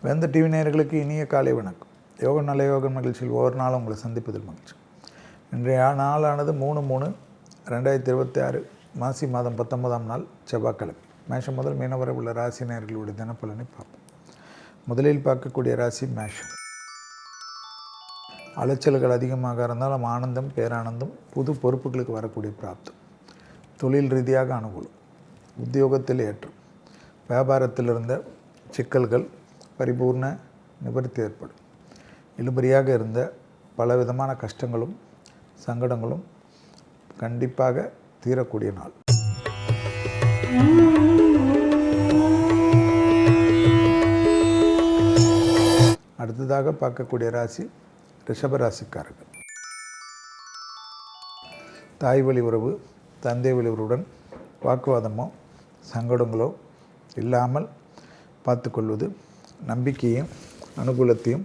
வேந்த TV நேயர்களுக்கு இனிய காலை வணக்கம். யோக நல்ல யோக நிகழ்ச்சியில் ஒவ்வொரு நாளும் உங்களை சந்திப்பதில் மகிழ்ச்சி. இன்றைய நாளானது 3/3/2026 மாசி மாதம் 19ஆம் நாள் செவ்வாய்க்கிழமை. மேஷம் முதல் மீனம் வரை உள்ள ராசி நேயர்களுடைய தினப்பலனை பார்ப்போம். முதலில் பார்க்கக்கூடிய ராசி மேஷம். அலைச்சல்கள் அதிகமாக இருந்தாலும் ஆனந்தம், பேரானந்தம், புது பொறுப்புகளுக்கு வரக்கூடிய பிராப்தம், தொழில் ரீதியாக அனுகூலம், உத்தியோகத்தில் ஏற்றம், வியாபாரத்தில் இருந்த சிக்கல்கள் பரிபூர்ண நிவர்த்தி ஏற்படும். இழுபறியாக இருந்த பலவிதமான கஷ்டங்களும் சங்கடங்களும் கண்டிப்பாக தீரக்கூடிய நாள். அடுத்ததாக பார்க்கக்கூடிய ராசி ரிஷபராசிக்காரர்கள். தாய் வழி உறவு, தந்தை வழி உறவுடன் வாக்குவாதமோ சங்கடங்களோ இல்லாமல் பார்த்துக்கொள்வது நம்பிக்கையும் அனுகூலத்தையும்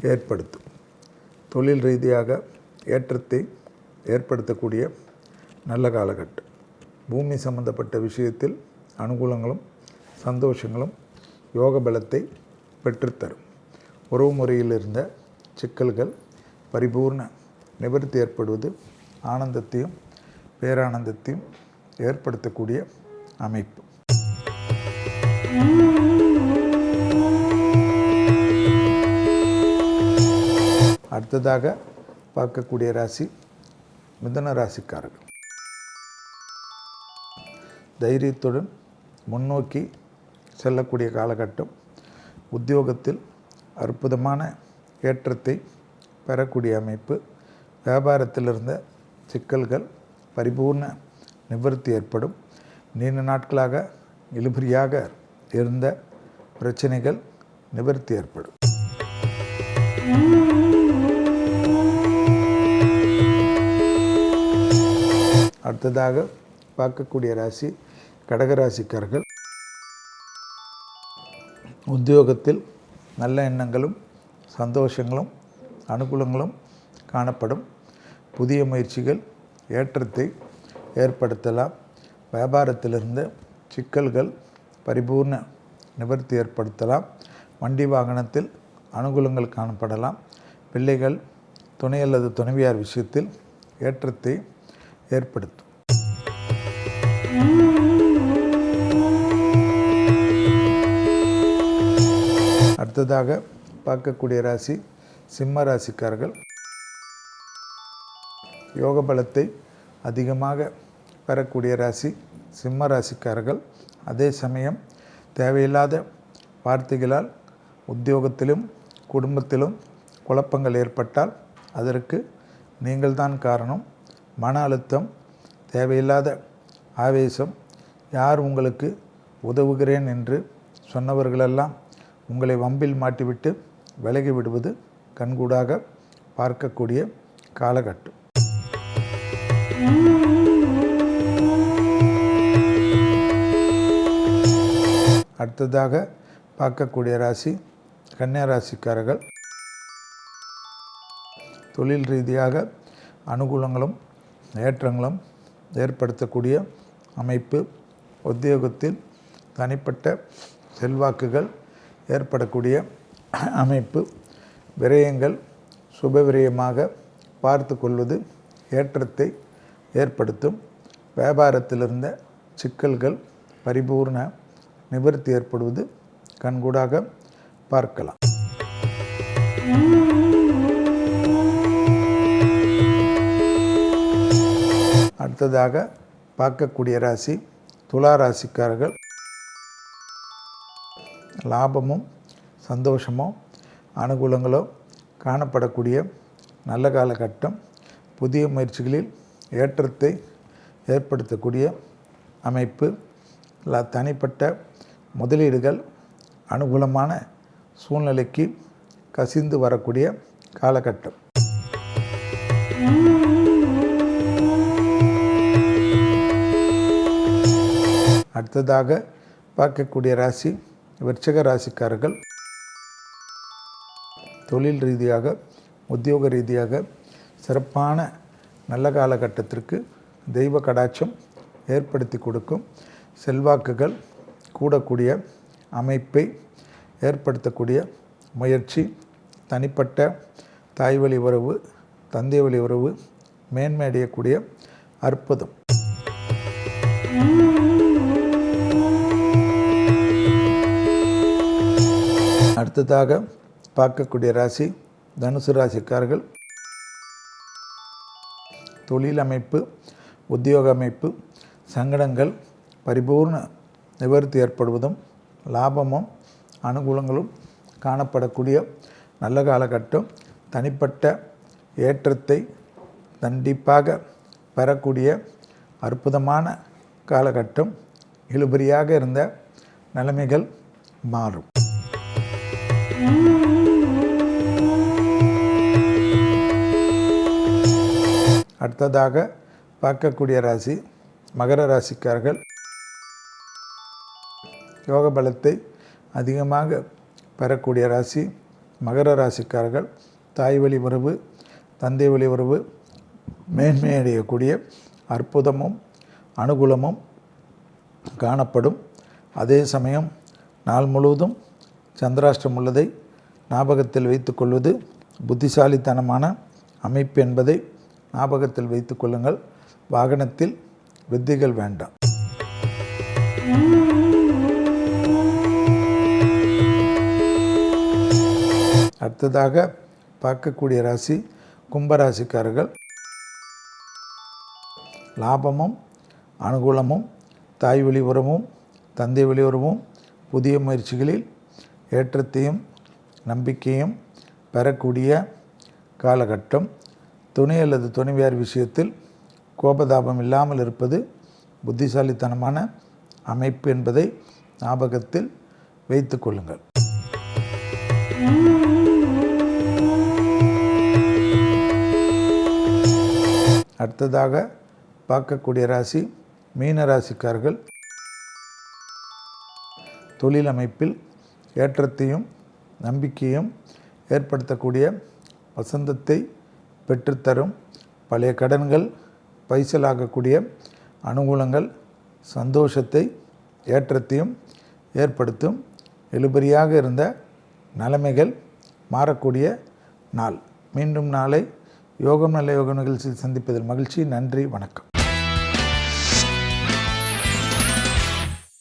ஏற்படுத்தும். தொழில் ரீதியாக ஏற்றத்தை ஏற்படுத்தக்கூடிய நல்ல காலகட்டம். பூமி சம்பந்தப்பட்ட விஷயத்தில் அனுகூலங்களும் சந்தோஷங்களும் யோக பலத்தை பெற்றுத்தரும். உறவு முறையில் இருந்த சிக்கல்கள் பரிபூர்ண நிவர்த்தி ஏற்படுவது ஆனந்தத்தையும் பேரானந்தத்தையும் ஏற்படுத்தக்கூடிய அமைப்பு. அடுத்ததாக பார்க்கக்கூடிய ராசி மிதுன ராசிக்காரர்கள். தைரியத்துடன் முன்னோக்கி செல்லக்கூடிய காலகட்டம். உத்தியோகத்தில் அற்புதமான ஏற்றத்தை பெறக்கூடிய அமைப்பு. வியாபாரத்தில் இருந்த சிக்கல்கள் பரிபூர்ண நிவர்த்தி ஏற்படும். நீண்ட நாட்களாக இழுபறியாக இருந்த பிரச்சனைகள் நிவர்த்தி ஏற்படும். அடுத்ததாக பார்க்கக்கூடிய ராசி கடகராசிக்காரர்கள். உத்தியோகத்தில் நல்ல எண்ணங்களும் சந்தோஷங்களும் அனுகூலங்களும் காணப்படும். புதிய முயற்சிகள் ஏற்றத்தை ஏற்படுத்தலாம். வியாபாரத்திலிருந்து சிக்கல்கள் பரிபூர்ண நிவர்த்தி ஏற்படுத்தலாம். வண்டி வாகனத்தில் அனுகூலங்கள் காணப்படலாம். பிள்ளைகள் துணை அல்லது துணைவியார் விஷயத்தில் ஏற்றத்தை ஏற்படுத்தும். அடுத்ததாக பார்க்கக்கூடிய ராசி சிம்ம ராசிக்காரர்கள். யோக பலத்தை அதிகமாக பெறக்கூடிய ராசி சிம்ம ராசிக்காரர்கள். அதே சமயம் தேவையில்லாத வார்த்தைகளால் உத்தியோகத்திலும் குடும்பத்திலும் குழப்பங்கள் ஏற்பட்டால் அதற்கு நீங்கள்தான் காரணம். மன அழுத்தம், தேவையில்லாத ஆவேசம், யார் உங்களுக்கு உதவுகிறேன் என்று சொன்னவர்களெல்லாம் உங்களை வம்பில் மாட்டிவிட்டு விலகி விடுவது கண்கூடாக பார்க்கக்கூடிய காலகட்டம். அடுத்ததாக பார்க்கக்கூடிய ராசி கன்னியா ராசிக்காரர்கள். தொழில் ரீதியாக அனுகூலங்களும் ஏற்றங்களும் ஏற்படுத்தக்கூடிய அமைப்பு. உத்தியோகத்தில் தனிப்பட்ட செல்வாக்குகள் ஏற்படக்கூடிய அமைப்பு. விரயங்கள் சுப விரயமாக பார்த்து கொள்வது ஏற்றத்தை ஏற்படுத்தும். வியாபாரத்திலிருந்த சிக்கல்கள் பரிபூர்ண நிவர்த்தி ஏற்படுவது கண்கூடாக பார்க்கலாம். அடுத்ததாக பார்க்கக்கூடிய ராசி துலா ராசிக்காரர்கள். லாபமும் சந்தோஷமும் அனுகூலங்களோ காணப்படக்கூடிய நல்ல காலகட்டம். புதிய முயற்சிகளில் ஏற்றத்தை ஏற்படுத்தக்கூடிய அமைப்பு. தனிப்பட்ட முதலீடுகள் அனுகூலமான சூழ்நிலைக்கு கசிந்து வரக்கூடிய காலகட்டம். அடுத்ததாக பார்க்கக்கூடிய ராசி விருச்சிக ராசிக்காரர்கள். தொழில் ரீதியாக உத்தியோக ரீதியாக சிறப்பான நல்ல காலகட்டத்திற்கு தெய்வ கடாட்சம் ஏற்படுத்தி கொடுக்கும். செல்வாக்குகள் கூடக்கூடிய அமைப்பை ஏற்படுத்தக்கூடிய முயற்சி, தனிப்பட்ட தாய் வழி உறவு, தந்தை வழி உறவு மேன்மை அடையக்கூடிய அற்புதம். அடுத்ததாக பார்க்கக்கூடிய ராசி தனுசு ராசிக்காரர்கள். தொழில் அமைப்பு, உத்தியோக அமைப்பு, சங்கடங்கள் பரிபூர்ண நிவர்த்தி ஏற்படுவதும் லாபமும் அனுகூலங்களும் காணப்படக்கூடிய நல்ல காலகட்டம். தனிப்பட்ட ஏற்றத்தை கண்டிப்பாக பெறக்கூடிய அற்புதமான காலகட்டம். இழுபறியாக இருந்த நிலைமைகள் மாறும். அடுத்ததாக பார்க்கக்கூடிய ராசி மகர ராசிக்காரர்கள். யோக பலத்தை அதிகமாக பெறக்கூடிய ராசி மகர ராசிக்காரர்கள். தாய் வழி உறவு, தந்தை வழி உறவு மேன்மை அடையக்கூடிய அற்புதமும் அனுகூலமும் காணப்படும். அதே சமயம் நாள் முழுவதும் சந்திராஷ்டிரம் உள்ளதை ஞாபகத்தில் வைத்து கொள்வது புத்திசாலித்தனமான அமைப்பு என்பதை ஞாபகத்தில் வைத்து கொள்ளுங்கள். வாகனத்தில் வித்தைகள் வேண்டாம். அடுத்ததாக பார்க்கக்கூடிய ராசி கும்பராசிக்காரர்கள். லாபமும் அனுகூலமும் தாய் வழி உறவும் தந்தை வழி உறவும் புதிய முயற்சிகளில் ஏற்றத்தையும் நம்பிக்கையும் பெறக்கூடிய காலகட்டம். துணை அல்லது துணைவியார் விஷயத்தில் கோபதாபம் இல்லாமல் இருப்பது புத்திசாலித்தனமான அமைப்பு என்பதை ஞாபகத்தில் வைத்து கொள்ளுங்கள். அடுத்ததாக பார்க்கக்கூடிய ராசி மீன ராசிக்காரர்கள். தொழில் அமைப்பில் ஏற்றத்தையும் நம்பிக்கையும் ஏற்படுத்தக்கூடிய வசந்தத்தை பெற்றுத்தரும் பழைய கடன்கள் பைசலாகக்கூடிய அனுகூலங்கள் சந்தோஷத்தை ஏற்றத்தையும் ஏற்படுத்தும். இழுபறியாக இருந்த நிலைமைகள் மாறக்கூடிய நாள். மீண்டும் நாளை யோகம் நல்ல யோக நிகழ்ச்சியில் சந்திப்பதில் மகிழ்ச்சி. நன்றி, வணக்கம்.